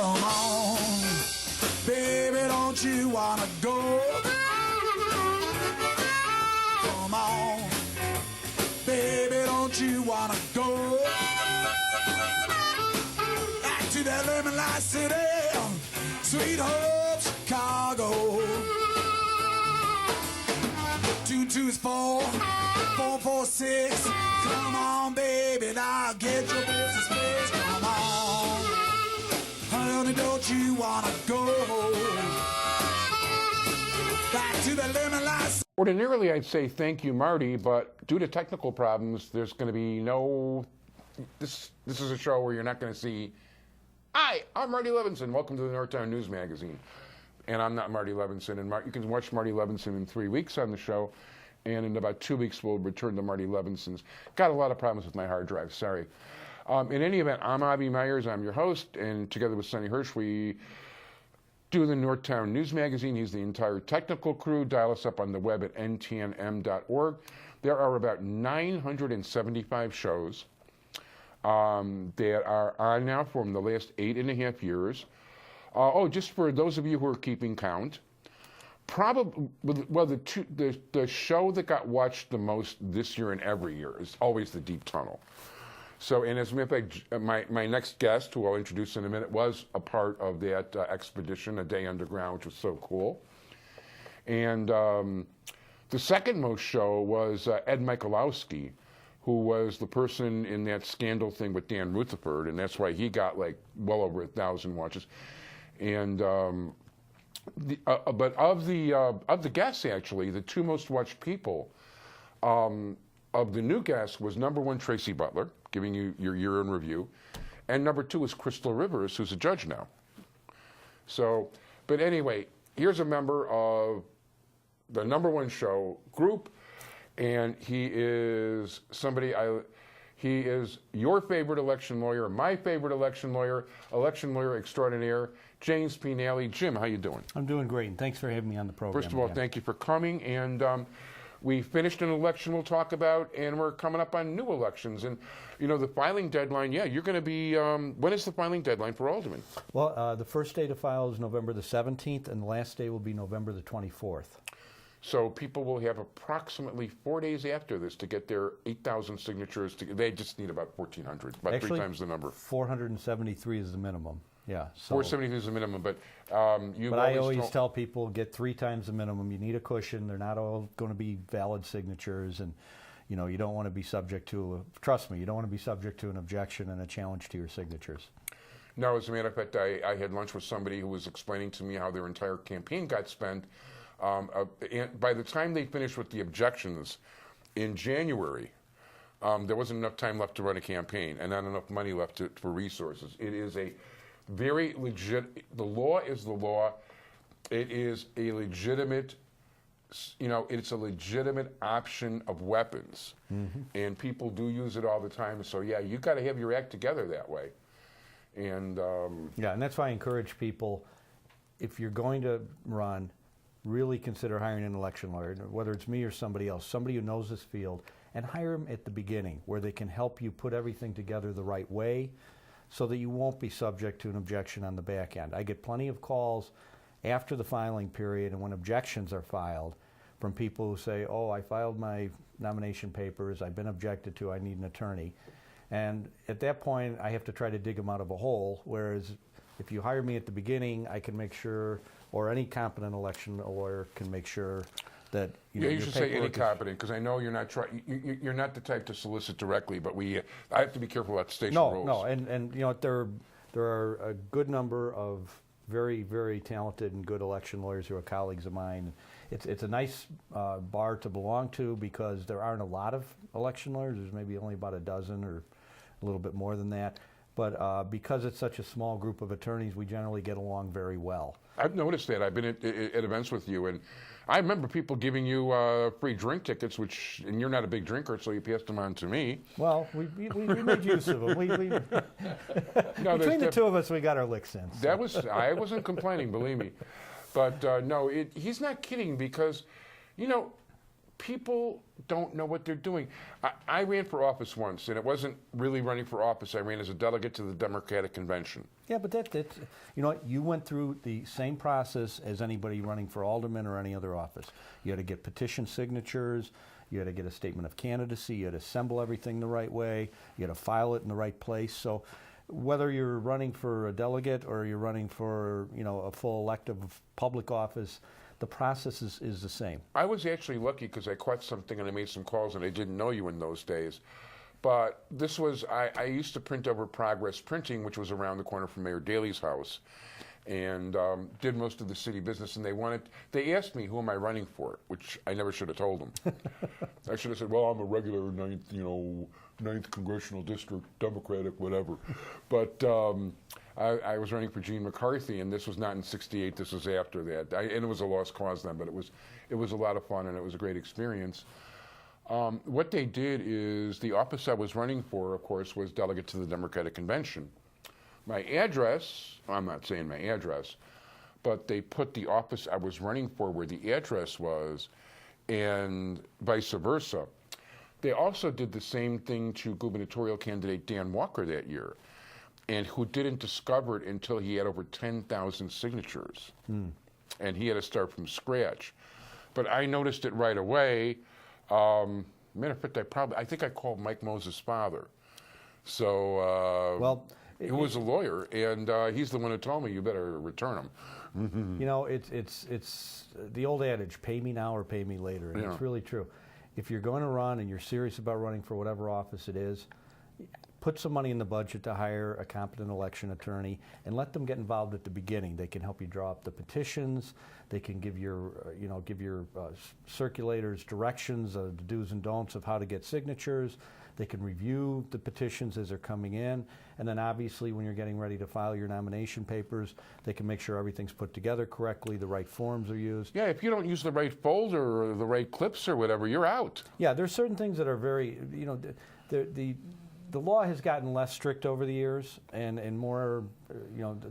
Come on, baby, don't you wanna go? Come on, baby, don't you wanna go? Back to that lemon light city, Sweet Hope, Chicago. 224 446. Come on, baby, now get your business fixed. Come on, honey, don't you wanna go back to the lemon light? Ordinarily, I'd say thank you, Marty, but due to technical problems, there's going to be no. This is a show where you're not going to see. Hi, I'm Marty Levinson. Welcome to the Northtown News Magazine. And I'm not Marty Levinson. And you can watch Marty Levinson in 3 weeks on the show. And in about 2 weeks, we'll return to Marty Levinson's. Got a lot of problems with my hard drive. Sorry. In any event, I'm Avi Myers. I'm your host. And together with Sonny Hirsch, we do the Northtown News Magazine. He's the entire technical crew. Dial us up on the web at ntnm.org. There are about 975 shows that are on now from the last 8.5 years. Just for those of you who are keeping count, probably, well, the show that got watched the most this year and every year is always The Deep Tunnel. So, and as a matter of fact, my next guest, who I'll introduce in a minute, was a part of that expedition, A Day Underground, which was so cool. And the second most show was Ed Michalowski, who was the person in that scandal thing with Dan Rutherford, and that's why he got like well over 1,000 watches. And but of the guests, actually, the two most watched people of the new guests was number one, Tracy Butler, giving you your year in review, and number two is Crystal Rivers, who's a judge now. So, but anyway, here's a member of the number one show group, and he is somebody he is your favorite election lawyer, my favorite election lawyer extraordinaire, James P. Nally. Jim, how you doing? I'm doing great, and thanks for having me on the program. First of all, thank you for coming, and we finished an election we'll talk about, and we're coming up on new elections. And, you know, the filing deadline, yeah, you're going to be, when is the filing deadline for Alderman? Well, the first day to file is November the 17th, and the last day will be November the 24th. So people will have approximately 4 days after this to get their 8,000 signatures. They just need about 1,400, about Actually, 3 times the number. 473 is the minimum. Yeah. So, 473 is the minimum, but I always tell people, get 3 times the minimum. You need a cushion. They're not all going to be valid signatures, and you know, you don't want to be subject to. Trust me, you don't want to be subject to an objection and a challenge to your signatures. No, as a matter of fact, I had lunch with somebody who was explaining to me how their entire campaign got spent. And by the time they finished with the objections in January, there wasn't enough time left to run a campaign and not enough money left for resources. It is a very legit. The law is the law. It is a legitimate, you know, it's a legitimate option of weapons, and people do use it all the time. So yeah, you got to have your act together that way. And yeah, and that's why I encourage people, if you're going to run, really consider hiring an election lawyer, whether it's me or somebody else, somebody who knows this field, and hire them at the beginning where they can help you put everything together the right way, so that you won't be subject to an objection on the back end. I get plenty of calls after the filing period and when objections are filed from people who say, oh, I filed my nomination papers, I've been objected to, I need an attorney. And at that point, I have to try to dig them out of a hole, whereas if you hire me at the beginning, I can make sure, or any competent election lawyer can make sure that you should say any competent, because I know you're not you're not the type to solicit directly, but I have to be careful about the station rules. No, and you know, there are a good number of very, very talented and good election lawyers who are colleagues of mine. It's a nice bar to belong to, because there aren't a lot of election lawyers. There's maybe only about a dozen or a little bit more than that. But because it's such a small group of attorneys, we generally get along very well. I've noticed that. I've been at events with you, and I remember people giving you free drink tickets, and you're not a big drinker, so you passed them on to me. Well, we made use of them. Between the two of us, we got our licks in. So. I wasn't complaining, believe me. But no, he's not kidding, because, you know, people don't know what they're doing. I ran for office once, and it wasn't really running for office. I ran as a delegate to the Democratic Convention. Yeah, but that's, you know what, you went through the same process as anybody running for alderman or any other office. You had to get petition signatures, you had to get a statement of candidacy, you had to assemble everything the right way, you had to file it in the right place. So whether you're running for a delegate or you're running for, you know, a full elective public office, the process is the same. I was actually lucky because I caught something and I made some calls, and I didn't know you in those days. But this was, I used to print over Progress Printing, which was around the corner from Mayor Daley's house, and did most of the city business. And they asked me, who am I running for? Which I never should have told them. I should have said, well, I'm a regular ninth Congressional District, Democratic, whatever. But I was running for Gene McCarthy, and this was not in '68. This was after that, and it was a lost cause then. But it was a lot of fun, and it was a great experience. What they did is the office I was running for, of course, was delegate to the Democratic Convention. My address, I'm not saying my address, but they put the office I was running for where the address was, and vice versa. They also did the same thing to gubernatorial candidate Dan Walker that year, and who didn't discover it until he had over 10,000 signatures. And he had to start from scratch. But I noticed it right away. Matter of fact, I think I called Mike Moses' father. So, well, who was a lawyer, and he's the one who told me you better return them. You know, it's the old adage, pay me now or pay me later, and it's really true. If you're going to run and you're serious about running for whatever office it is, put some money in the budget to hire a competent election attorney and let them get involved at the beginning. They can help you draw up the petitions. They can give your circulators directions, the do's and don'ts of how to get signatures. They can review the petitions as they're coming in. And then obviously when you're getting ready to file your nomination papers, they can make sure everything's put together correctly, the right forms are used. Yeah, if you don't use the right folder or the right clips or whatever, you're out. Yeah, there's certain things that are very, the law has gotten less strict over the years, and more,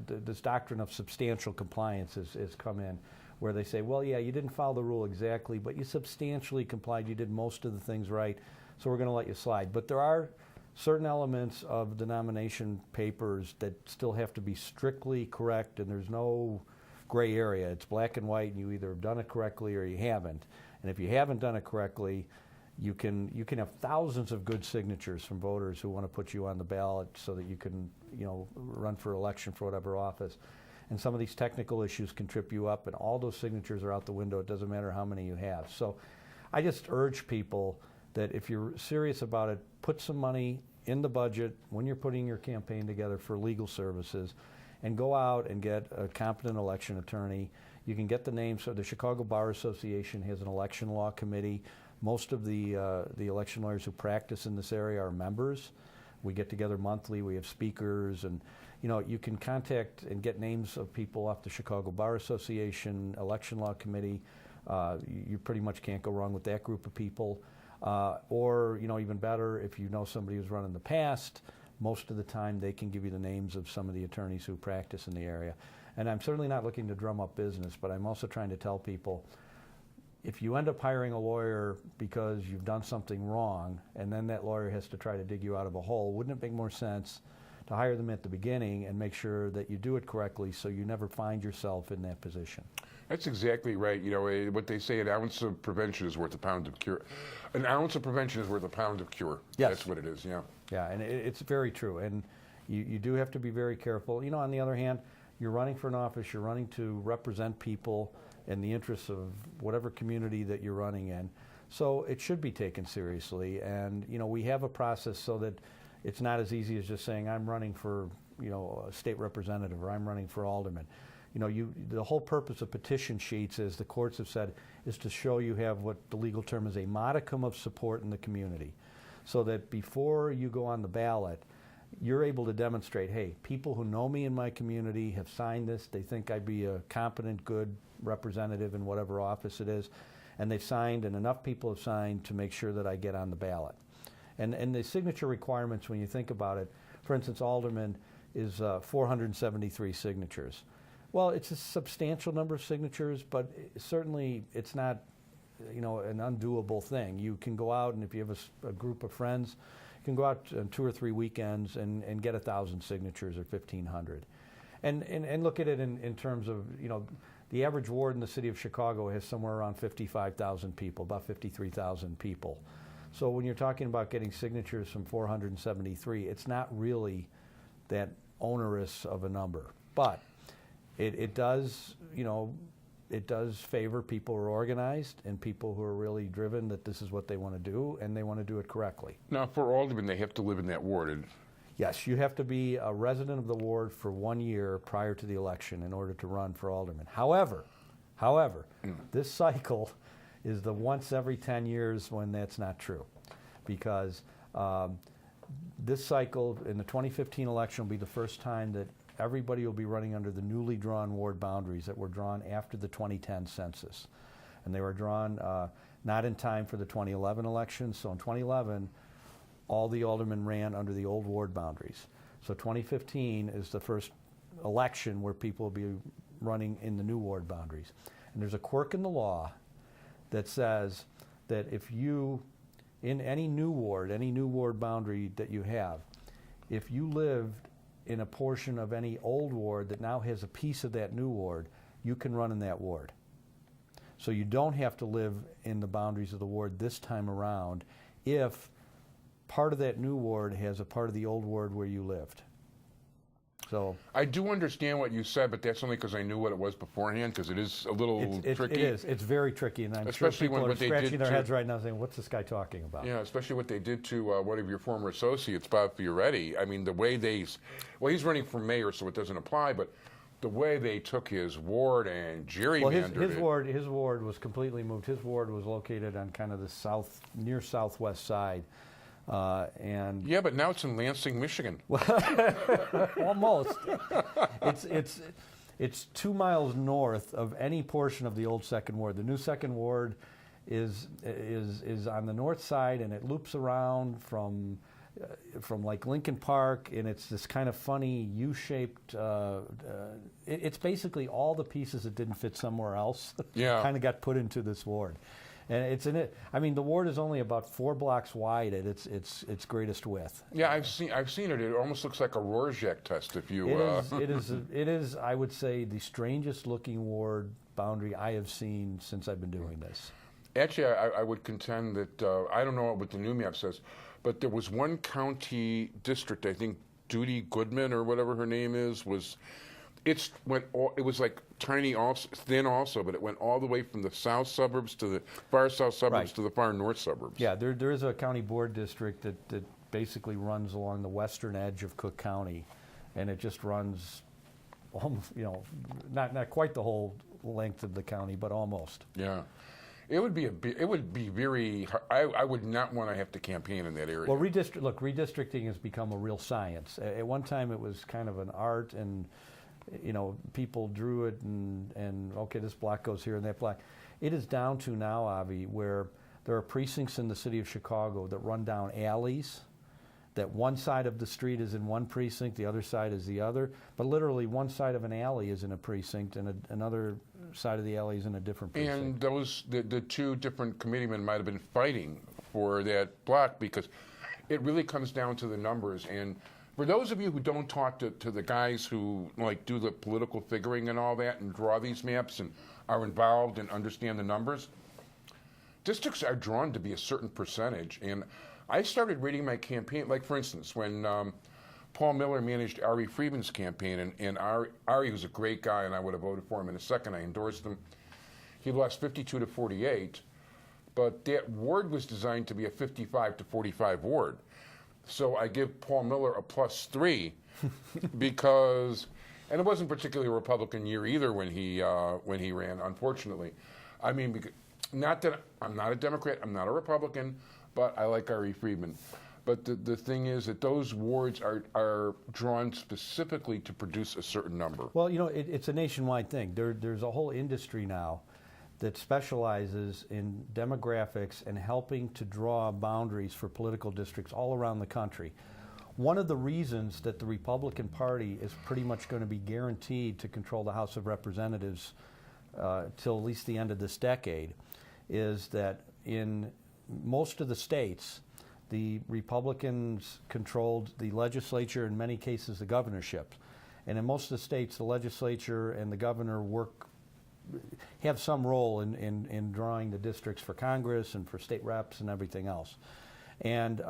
this doctrine of substantial compliance has come in, where they say, well, yeah, you didn't follow the rule exactly, but you substantially complied, you did most of the things right, so we're going to let you slide. But there are certain elements of the nomination papers that still have to be strictly correct, and there's no gray area. It's black and white, and you either have done it correctly or you haven't. And if you haven't done it correctly, you can have thousands of good signatures from voters who want to put you on the ballot so that you can run for election for whatever office. And some of these technical issues can trip you up, and all those signatures are out the window. It doesn't matter how many you have. So I just urge people that if you're serious about it, put some money in the budget when you're putting your campaign together for legal services, and go out and get a competent election attorney. You can get the names. So the Chicago Bar Association has an election law committee. Most of the election lawyers who practice in this area are members. We get together monthly. We have speakers, and you can contact and get names of people off the Chicago Bar Association election law committee. You pretty much can't go wrong with that group of people. Or even better, if you know somebody who's run in the past, most of the time they can give you the names of some of the attorneys who practice in the area. And I'm certainly not looking to drum up business, but I'm also trying to tell people, if you end up hiring a lawyer because you've done something wrong, and then that lawyer has to try to dig you out of a hole, wouldn't it make more sense to hire them at the beginning and make sure that you do it correctly so you never find yourself in that position? That's exactly right. What they say, an ounce of prevention is worth a pound of cure. An ounce of prevention is worth a pound of cure. Yes. That's what it is, yeah. Yeah, and it's very true. And you do have to be very careful. On the other hand, you're running for an office, you're running to represent people in the interests of whatever community that you're running in. So it should be taken seriously. And, we have a process so that it's not as easy as just saying, I'm running for, a state representative, or I'm running for alderman. The whole purpose of petition sheets, as the courts have said, is to show you have what the legal term is a modicum of support in the community. So that before you go on the ballot, you're able to demonstrate, hey, people who know me in my community have signed this. They think I'd be a competent, good representative in whatever office it is. And they've signed, and enough people have signed to make sure that I get on the ballot. And the signature requirements, when you think about it, for instance, alderman is 473 signatures. Well, it's a substantial number of signatures, but certainly it's not an undoable thing. You can go out, and if you have a group of friends, you can go out on 2 or 3 weekends and get 1,000 signatures or 1,500. And look at it in terms of, the average ward in the city of Chicago has somewhere around 55,000 people, about 53,000 people. So when you're talking about getting signatures from 473, it's not really that onerous of a number. But it does, it does favor people who are organized and people who are really driven that this is what they want to do, and they want to do it correctly. Now, for aldermen, they have to live in that ward. Yes, you have to be a resident of the ward for 1 year prior to the election in order to run for alderman. However, this cycle is the once every 10 years when that's not true, because this cycle in the 2015 election will be the first time that everybody will be running under the newly drawn ward boundaries that were drawn after the 2010 census. And they were drawn not in time for the 2011 election. So in 2011, all the aldermen ran under the old ward boundaries. So 2015 is the first election where people will be running in the new ward boundaries. And there's a quirk in the law that says that if you, in any new ward boundary that you have, if you lived in a portion of any old ward that now has a piece of that new ward, you can run in that ward. So you don't have to live in the boundaries of the ward this time around if part of that new ward has a part of the old ward where you lived. So I do understand what you said, but that's only because I knew what it was beforehand, because it is a little tricky. It is. It's very tricky, and I'm especially sure people are scratching their to, heads right now saying, what's this guy talking about? Yeah, especially what they did to one of your former associates, Bob Fioretti. I mean, the way he's running for mayor, so it doesn't apply, but the way they took his ward and gerrymandered his ward was completely moved. His ward was located on kind of the near southwest side. And yeah, but now it's in Lansing, Michigan. Almost. It's 2 miles north of any portion of the old Second Ward. The new Second Ward is on the north side, and it loops around from like Lincoln Park, and it's this kind of funny U-shaped. It's basically all the pieces that didn't fit somewhere else. Yeah. Kind of got put into this ward. And it's in it. I mean, the ward is only about 4 blocks wide at its greatest width. Yeah, I've seen it. It almost looks like a Rorschach test. If you, it is. I would say the strangest looking ward boundary I have seen since I've been doing this. Actually, I would contend that I don't know what the new map says, but there was one county district. I think Duty Goodman or whatever her name is was. It was like tiny, thin also, but it went all the way from the south suburbs to the far south suburbs to the far north suburbs. Yeah, there is a county board district that basically runs along the western edge of Cook County, and it just runs, almost, not quite the whole length of the county, but almost. Yeah. It would be very. I would not want to have to campaign in that area. Well, redistricting has become a real science. At one time, it was kind of an art, and people drew it and okay, this block goes here and that block. It is down to now, Avi, where there are precincts in the city of Chicago that run down alleys, that one side of the street is in one precinct, the other side is the other, but literally one side of an alley is in a precinct and another side of the alley is in a different precinct. And the two different committeemen might have been fighting for that block, because it really comes down to the numbers. And for those of you who don't talk to the guys who do the political figuring and all that and draw these maps and are involved and understand the numbers, districts are drawn to be a certain percentage. And I started reading my campaign, like for instance, when Paul Miller managed Ari Friedman's campaign, and Ari was a great guy, and I would have voted for him in a second. I endorsed him. He lost 52 to 48, but that ward was designed to be a 55 to 45 ward. So I give Paul Miller a +3 because, and it wasn't particularly a Republican year either when he ran, unfortunately. I mean, not that I'm not a Democrat, I'm not a Republican, but I like Ari Friedman. But the thing is that those wards are drawn specifically to produce a certain number. Well, it's a nationwide thing. There's a whole industry now that specializes in demographics and helping to draw boundaries for political districts all around the country. One of the reasons that the Republican Party is pretty much going to be guaranteed to control the House of Representatives till at least the end of this decade is that in most of the states, the Republicans controlled the legislature, in many cases the governorship. And in most of the states, the legislature and the governor have some role in drawing the districts for Congress and for state reps and everything else. And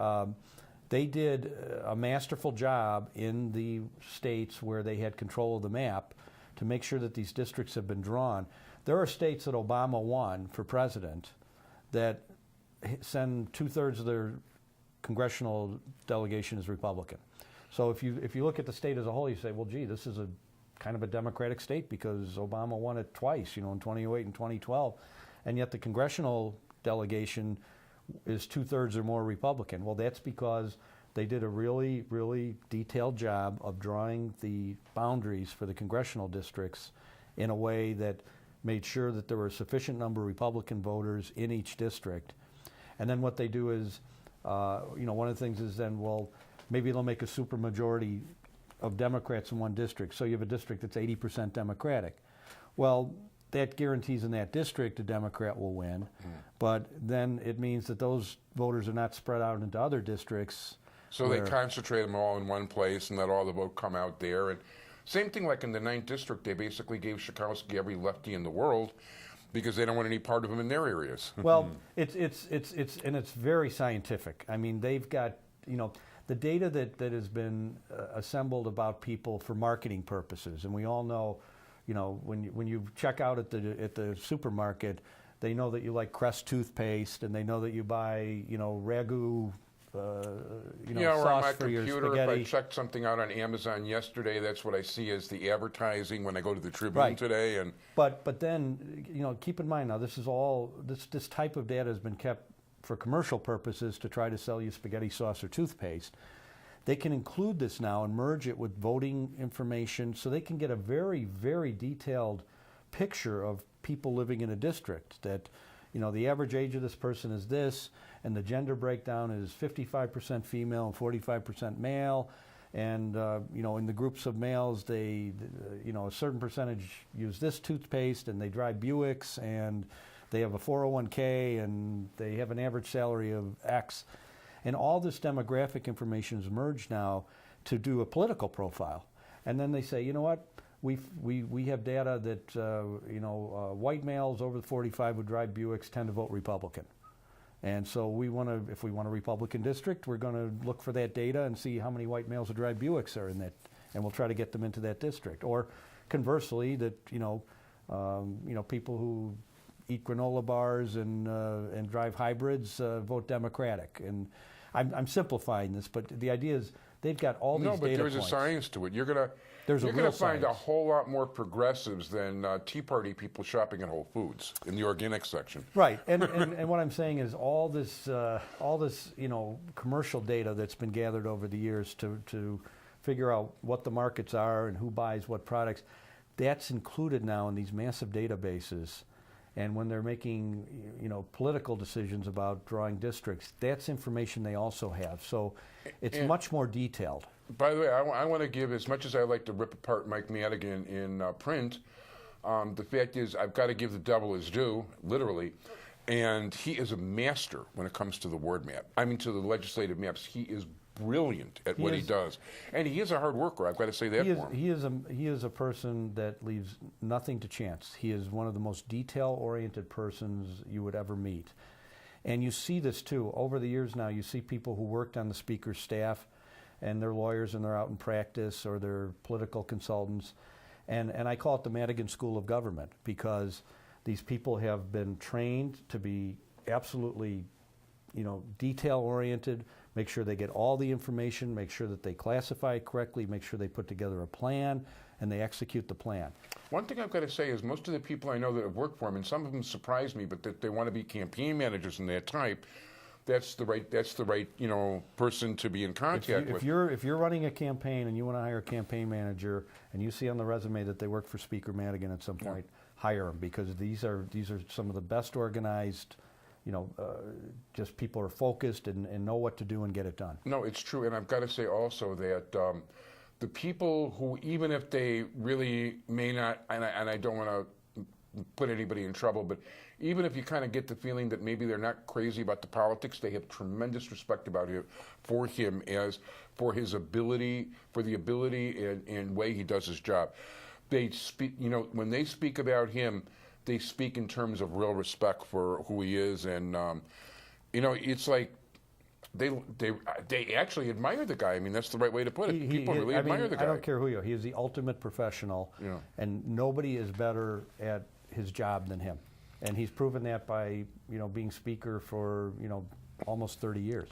they did a masterful job in the states where they had control of the map to make sure that these districts have been drawn. There are states that Obama won for president that send 2/3 of their congressional delegation as Republican. So if you look at the state as a whole, you say, well, gee, this is a kind of a Democratic state because Obama won it twice, in 2008 and 2012, and yet the congressional delegation is 2/3 or more Republican. Well, that's because they did a really, really detailed job of drawing the boundaries for the congressional districts in a way that made sure that there were a sufficient number of Republican voters in each district. And then what they do is, one of the things is then, well, maybe they'll make a supermajority of Democrats in one district. So you have a district that's 80% Democratic. Well, that guarantees in that district a Democrat will win, but then it means that those voters are not spread out into other districts. So they concentrate them all in one place and let all the vote come out there. And same thing like in the 9th District, they basically gave Schakowsky every lefty in the world because they don't want any part of them in their areas. Well, it's very scientific. I mean, they've got, the data that has been assembled about people for marketing purposes, and we all know, when you check out at the supermarket, they know that you like Crest toothpaste, and they know that you buy, Ragu, or on my for your computer, spaghetti. if I checked something out on Amazon yesterday, that's what I see as the advertising when I go to the Tribune today. And but then, keep in mind now, this is all this type of data has been kept for commercial purposes to try to sell you spaghetti sauce or toothpaste. They can include this now and merge it with voting information so they can get a very, very detailed picture of people living in a district that, the average age of this person is this, and the gender breakdown is 55% female and 45% male. And, in the groups of males, a certain percentage use this toothpaste, and they drive Buicks, and they have a 401k, and they have an average salary of X. And all this demographic information is merged now to do a political profile. And then they say, you know what? We have data that white males over 45 who drive Buicks tend to vote Republican, and so if we want a Republican district, we're going to look for that data and see how many white males who drive Buicks are in that, and we'll try to get them into that district. Or conversely, that people who eat granola bars and drive hybrids vote Democratic. And I'm simplifying this, but the idea is they've got all these data points. No, but there's a science to it. You're going to find a whole lot more progressives than Tea Party people shopping at Whole Foods in the organic section. Right, and what I'm saying is all this commercial data that's been gathered over the years to figure out what the markets are and who buys what products, that's included now in these massive databases. And when they're making, political decisions about drawing districts, that's information they also have. So it's much more detailed. By the way, I want to give, as much as I like to rip apart Mike Madigan in print, the fact is I've got to give the devil his due, literally. And he is a master when it comes to the word map. I mean, to the legislative maps. He is brilliant at what he does. And he is a hard worker, I've got to say that for him. He is a person that leaves nothing to chance. He is one of the most detail-oriented persons you would ever meet. And you see this, too. Over the years now, you see people who worked on the Speaker's staff, and they're lawyers and they're out in practice, or they're political consultants. And I call it the Madigan School of Government, because these people have been trained to be absolutely, detail-oriented, make sure they get all the information, make sure that they classify it correctly, make sure they put together a plan, and they execute the plan. One thing I've got to say is most of the people I know that have worked for him, and some of them surprise me, but that they want to be campaign managers and that type, that's the right person to be in contact with. If you're running a campaign and you want to hire a campaign manager, and you see on the resume that they work for Speaker Madigan at some point, hire them, because these are some of the best organized. Just people are focused and know what to do and get it done. No, it's true. And I've got to say also that the people who, even if they really may not, and I don't want to put anybody in trouble, but even if you kind of get the feeling that maybe they're not crazy about the politics, they have tremendous respect about him, for his ability, for the ability and way he does his job. They speak, when they speak about him, they speak in terms of real respect for who he is, and it's like they actually admire the guy. I mean, that's the right way to put it. People really admire the guy. I don't care who you are. He is the ultimate professional, and nobody is better at his job than him. And he's proven that by being speaker for almost 30 years.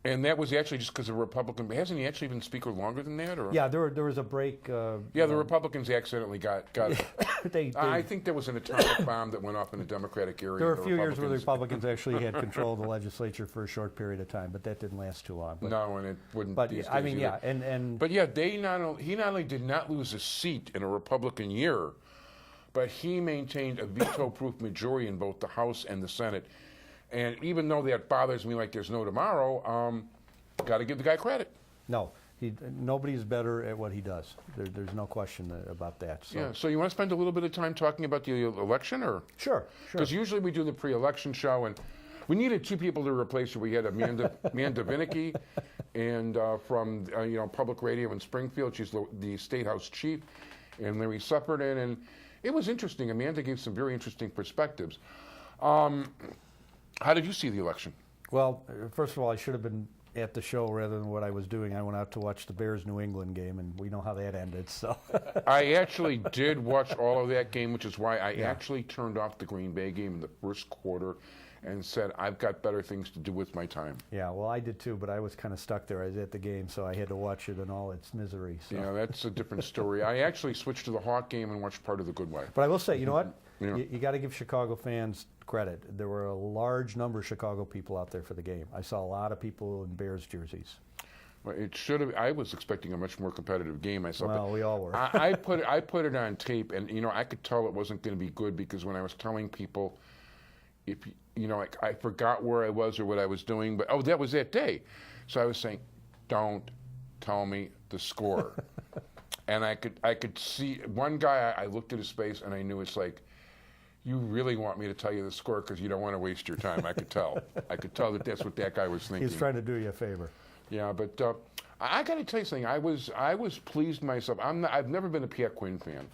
And that was actually just because of Republican. Hasn't he actually been speaker longer than that? Or? Yeah, there was a break. The Republicans accidentally got it. I think there was an atomic bomb that went off in the Democratic area. There were a few years where the Republicans actually had control of the legislature for a short period of time, but that didn't last too long. No, and it wouldn't. But these I days mean, either. But yeah, he not only did not lose a seat in a Republican year, but he maintained a veto-proof majority in both the House and the Senate. And even though that bothers me like there's no tomorrow, got to give the guy credit. No, nobody's better at what he does. There's no question about that. So. Yeah. So you want to spend a little bit of time talking about the election, or? Sure. Because usually we do the pre-election show, and we needed two people to replace her. We had Amanda Vinicki, and from public radio in Springfield, she's the State House chief, and Larry Supperton, and it was interesting. Amanda gave some very interesting perspectives. How did you see the election? Well, first of all, I should have been at the show rather than what I was doing. I went out to watch the Bears-New England game, and we know how that ended. So I actually did watch all of that game, which is why I actually turned off the Green Bay game in the first quarter and said, I've got better things to do with my time. Yeah, well, I did too, but I was kind of stuck there. I was at the game, so I had to watch it in all its misery. So. Yeah, that's a different story. I actually switched to the Hawk game and watched part of the Good Way. But I will say, you know what? Yeah. You got to give Chicago fans credit. There were a large number of Chicago people out there for the game. I saw a lot of people in Bears jerseys. Well, it should have. I was expecting a much more competitive game myself. Well, we all were. I put it on tape, and I could tell it wasn't going to be good because when I was telling people, if I forgot where I was or what I was doing, but that was that day, so I was saying, don't tell me the score. And I could see one guy. I looked at his face, and I knew it's like, you really want me to tell you the score because you don't want to waste your time. I could tell. I could tell that that's what that guy was thinking. He's trying to do you a favor. Yeah, but I got to tell you something. I was pleased myself. I've never been a Pierre Quinn fan.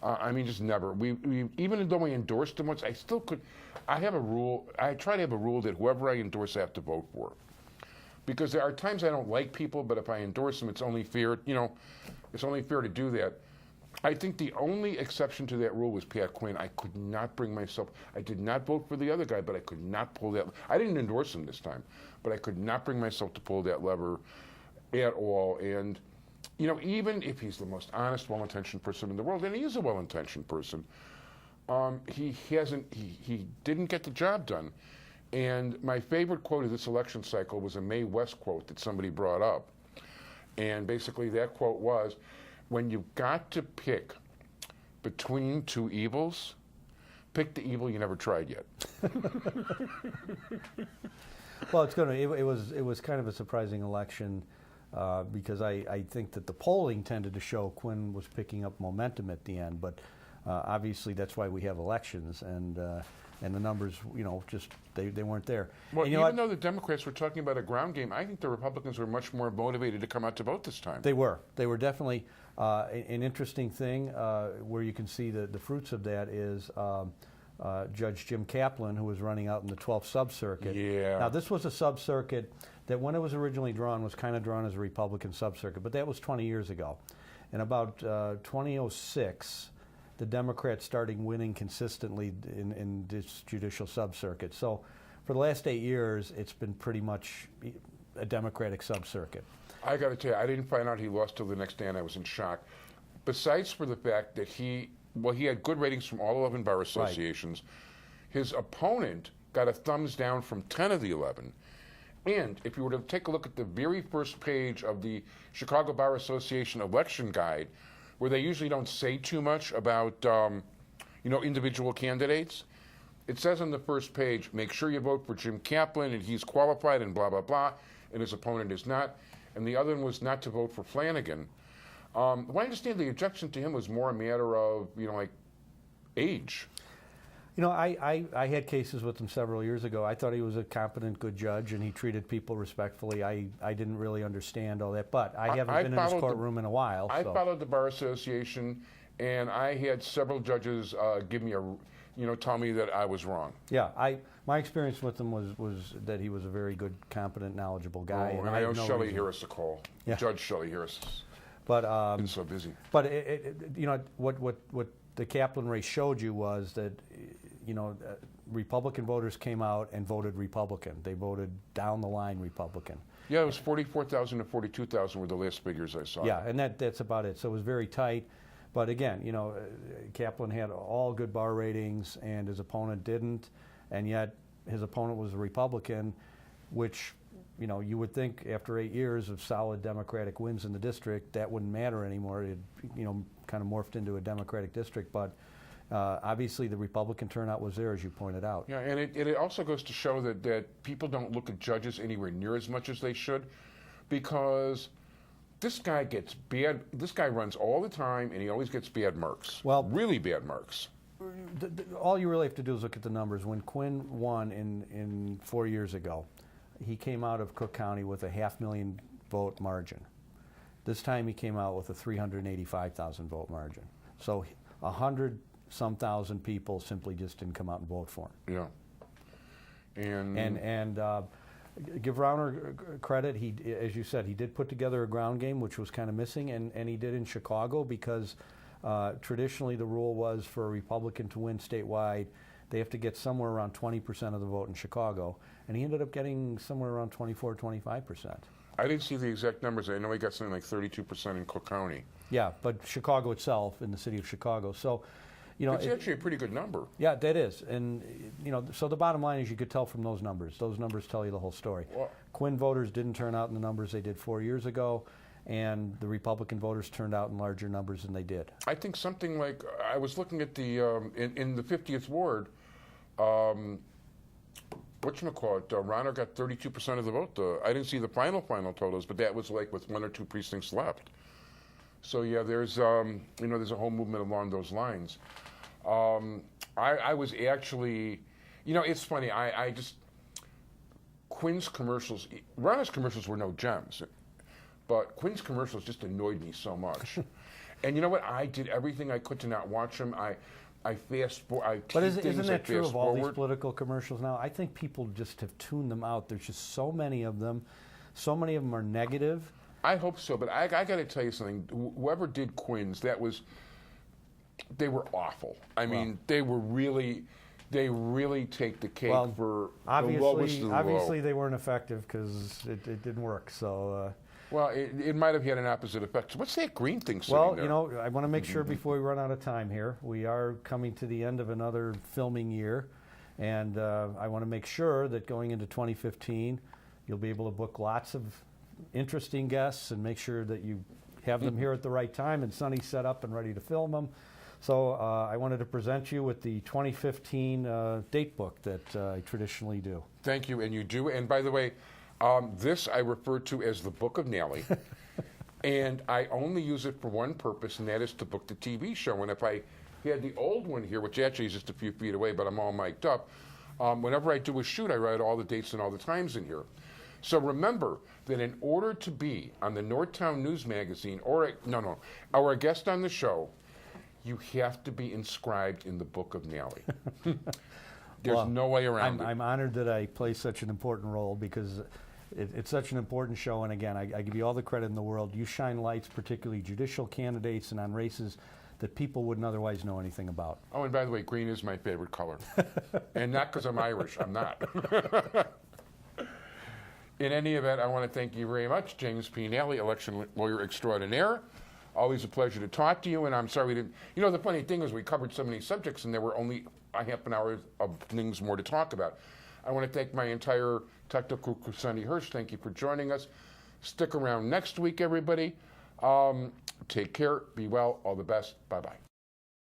I mean, just never. We even though we endorsed him once, I still could. I have a rule. I try to have a rule that whoever I endorse, I have to vote for. Because there are times I don't like people, but if I endorse them, it's only fair. It's only fair to do that. I think the only exception to that rule was Pierre Quinn. I could not bring myself. I did not vote for the other guy, but I could not pull that. I didn't endorse him this time, but I could not bring myself to pull that lever at all. And even if he's the most honest, well-intentioned person in the world, and he is a well-intentioned person, he didn't get the job done. And my favorite quote of this election cycle was a Mae West quote that somebody brought up. And basically that quote was, when you've got to pick between two evils, pick the evil you never tried yet. Well, it was kind of a surprising election because I think that the polling tended to show Quinn was picking up momentum at the end, but obviously that's why we have elections, and the numbers, just they weren't there. Well, even though the Democrats were talking about a ground game, I think the Republicans were much more motivated to come out to vote this time. They were definitely an interesting thing where you can see the fruits of that is Judge Jim Kaplan, who was running out in the 12th sub-circuit. Yeah. Now, this was a sub-circuit that when it was originally drawn was kind of drawn as a Republican sub-circuit, but that was 20 years ago. And about 2006, the Democrats started winning consistently in this judicial sub-circuit. So for the last 8 years, it's been pretty much a Democratic sub-circuit. I got to tell you, I didn't find out he lost till the next day, and I was in shock. Besides for the fact that he had good ratings from all 11 bar associations. Right. His opponent got a thumbs down from 10 of the 11. And if you were to take a look at the very first page of the Chicago Bar Association election guide, where they usually don't say too much about, individual candidates, it says on the first page, make sure you vote for Jim Kaplan, and he's qualified, and blah, blah, blah, and his opponent is not. And the other one was not to vote for Flanagan. Well, I understand the objection to him was more a matter of, age? You know, I had cases with him several years ago. I thought he was a competent, good judge, and he treated people respectfully. I didn't really understand all that, but I haven't been in his courtroom in a while. I followed the Bar Association, and I had several judges give me tell me that I was wrong. Yeah, my experience with him was that he was a very good, competent, knowledgeable guy. Oh, and I owe Shelley Harris a call. Yeah. Judge Shelley Harris. But been so busy. But what the Kaplan race showed you was that Republican voters came out and voted Republican. They voted down the line Republican. Yeah, it was 44,000 to 42,000 were the last figures I saw. Yeah, and that's about it. So it was very tight. But again, Kaplan had all good bar ratings, and his opponent didn't, and yet his opponent was a Republican, which you would think after 8 years of solid Democratic wins in the district, that wouldn't matter anymore. It kind of morphed into a Democratic district, but obviously the Republican turnout was there, as you pointed out. Yeah, and it also goes to show that people don't look at judges anywhere near as much as they should, because this guy gets bad. This guy runs all the time, and he always gets bad marks. Well, really bad marks. All you really have to do is look at the numbers. When Quinn won in 4 years ago, he came out of Cook County with a 500,000 vote margin. This time he came out with a 385,000 vote margin. So 100-some thousand people simply just didn't come out and vote for him. Yeah. And give Rauner credit. He, as you said, he did put together a ground game, which was kind of missing, and he did in Chicago because traditionally the rule was for a Republican to win statewide, they have to get somewhere around 20% of the vote in Chicago, and he ended up getting somewhere around 24-25%. I didn't see the exact numbers. I know he got something like 32% in Cook County. Yeah, but Chicago itself, in the city of Chicago. So, it's actually a pretty good number. Yeah, that is. And, so the bottom line is you could tell from those numbers. Those numbers tell you the whole story. Well, Quinn voters didn't turn out in the numbers they did 4 years ago, and the Republican voters turned out in larger numbers than they did. I think something like, I was looking at the, in the 50th Ward, whatchamacallit, Rauner got 32% of the vote. I didn't see the final totals, but that was like with 1 or 2 precincts left. So yeah, there's there's a whole movement along those lines. I was actually, it's funny. I just Quinn's commercials, Rauner's commercials were no gems, but Quinn's commercials just annoyed me so much. And you know what? I did everything I could to not watch them. But isn't that true of all these political commercials now? I think people just have tuned them out. There's just so many of them. So many of them are negative. I hope so, but I got to tell you something. Whoever did Quinn's, they were awful. I mean, they really take the cake for the lowest of the obviously low. They weren't effective because it didn't work. So. Well, it might have had an opposite effect. So what's that green thing sitting there? Well, I want to make sure before we run out of time here, we are coming to the end of another filming year, and I want to make sure that going into 2015, you'll be able to book lots of interesting guests and make sure that you have them here at the right time and Sonny's set up and ready to film them. So I wanted to present you with the 2015 date book that I traditionally do. Thank you, and you do. And by the way, this I refer to as the Book of Nally, and I only use it for one purpose, and that is to book the TV show. And if I had the old one here, which actually is just a few feet away, but I'm all mic'd up, whenever I do a shoot, I write all the dates and all the times in here. So remember that in order to be on the Northtown News Magazine, or a guest on the show, you have to be inscribed in the Book of Nally. There's no way around it. I'm honored that I play such an important role because it's such an important show. And again, I give you all the credit in the world. You shine lights, particularly judicial candidates and on races that people wouldn't otherwise know anything about. Oh, and by the way, green is my favorite color. And not because I'm Irish. I'm not. In any event, I want to thank you very much, James P. Nally, election lawyer extraordinaire. Always a pleasure to talk to you, and I'm sorry we didn't. The funny thing is we covered so many subjects, and there were only a half an hour of things more to talk about. I want to thank my entire technical crew, Sonny Hirsch. Thank you for joining us. Stick around next week, everybody. Take care. Be well. All the best. Bye-bye.